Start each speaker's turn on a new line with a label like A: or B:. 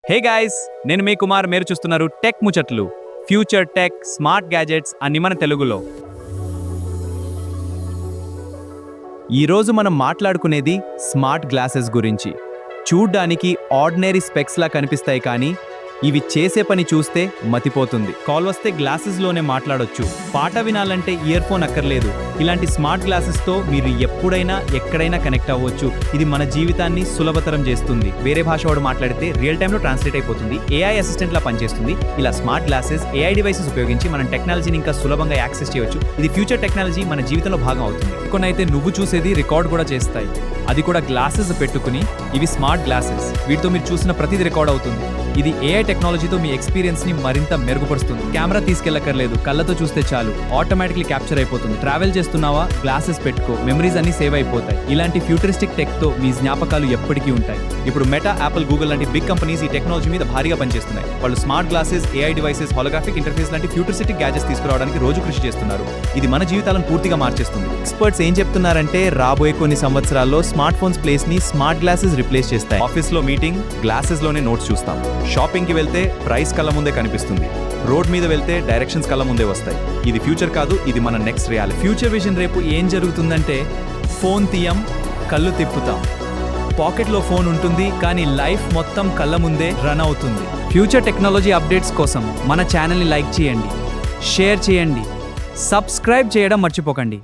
A: Hey guys, నేను మీ కుమార్. మీరు చూస్తున్నారు టెక్ ముచ్చట్లు, ఫ్యూచర్ టెక్, స్మార్ట్ గ్యాజెట్స్ అని మన తెలుగులో. ఈరోజు మనం మాట్లాడుకునేది స్మార్ట్ గ్లాసెస్ గురించి. చూడ్డానికి ఆర్డినరీ స్పెక్స్లా కనిపిస్తాయి, కానీ ఇవి చేసే పని చూస్తే మతిపోతుంది. కాల్ వస్తే గ్లాసెస్లోనే మాట్లాడొచ్చు, పాట వినాలంటే ఇయర్ ఫోన్ అక్కర్లేదు. ఇలాంటి స్మార్ట్ గ్లాసెస్తో మీరు ఎప్పుడైనా ఎక్కడైనా కనెక్ట్ అవ్వచ్చు. ఇది మన జీవితాన్ని సులభతరం చేస్తుంది. వేరే భాష వాడు మాట్లాడితే రియల్ టైంలో ట్రాన్స్లేట్ అయిపోతుంది. ఏఐ అసిస్టెంట్లా పనిచేస్తుంది. ఇలా స్మార్ట్ గ్లాసెస్, ఏఐ డివైసెస్ ఉపయోగించి మనం టెక్నాలజీని ఇంకా సులభంగా యాక్సెస్ చేయొచ్చు. ఇది ఫ్యూచర్ టెక్నాలజీ మన జీవితంలో భాగం అవుతుంది. కొనైతే నువ్వు చూసేది రికార్డ్ కూడా చేస్తాయి, అది కూడా గ్లాసెస్ పెట్టుకుని. ఇవి స్మార్ట్ గ్లాసెస్, వీటితో మీరు చూసిన ప్రతిదీ రికార్డ్ అవుతుంది. ఇది ఏఐ టెక్నాలజీతో మీ ఎక్స్పీరియన్స్ ని మరింత మెరుగుపరుస్తుంది. కెమెరా తీసుకెళ్లక్కర్లేదు, కళ్ళతో చూస్తే చాలు, ఆటోమేటిక్లీ క్యాప్చర్ అయిపోతుంది. ట్రావెల్ చేస్తున్నావా, గ్లాసెస్ పెట్టుకో, మెమరీస్ అన్ని సేవ్ అయిపోతాయి. ఇలాంటి ఫ్యూచరిస్టిక్ టెక్ తో మీ జ్ఞాపకాలు ఎప్పటికీ ఉంటాయి. ఇప్పుడు మెటా, యాపిల్, గూగుల్ లాంటి బిగ్ కంపెనీస్ ఈ టెక్నాలజీ మీద భారీగా పనిచేస్తున్నాయి. వాళ్ళు smart glasses, AI devices, holographic interface లాంటి ఫ్యూచరిస్టిక్ గ్యాజెట్స్ తీసుకురావడానికి రోజు కృషి చేస్తున్నారు. ఇది మన జీవితాలను పూర్తిగా మార్చేస్తుంది. ఎక్స్పర్ట్స్ ఏం చెప్తున్నారంటే, రాబోయే కొన్ని సంవత్సరాల్లో స్మార్ట్ ఫోన్స్ ప్లేస్ ని స్మార్ట్ గ్లాసెస్ రిప్లేస్ చేస్తాయి. ఆఫీస్ లో మీటింగ్ గ్లాసెస్ లోనే నోట్స్ చూస్తాం. షాపింగ్ కి వెళ్తే ప్రైస్ కళ్ళ ముందే కనిపిస్తుంది. రోడ్ మీద వెళ్తే డైరెక్షన్స్ కళ్ళ ముందే వస్తాయి. ఇది ఫ్యూచర్ కాదు, ఇది మన నెక్స్ట్ రియాలిటీ. ఫ్యూచర్ విజన్ రేపు ఏం జరుగుతుందంటే, ఫోన్ తీయం, కళ్ళు తిప్పుతాం, పాకెట్లో ఫోన్ ఉంటుంది, కానీ లైఫ్ మొత్తం కళ్ళ ముందే రన్ అవుతుంది. ఫ్యూచర్ టెక్నాలజీ అప్డేట్స్ కోసం మన ఛానల్ని లైక్ చేయండి, షేర్ చేయండి, సబ్స్క్రైబ్ చేయడం మర్చిపోకండి.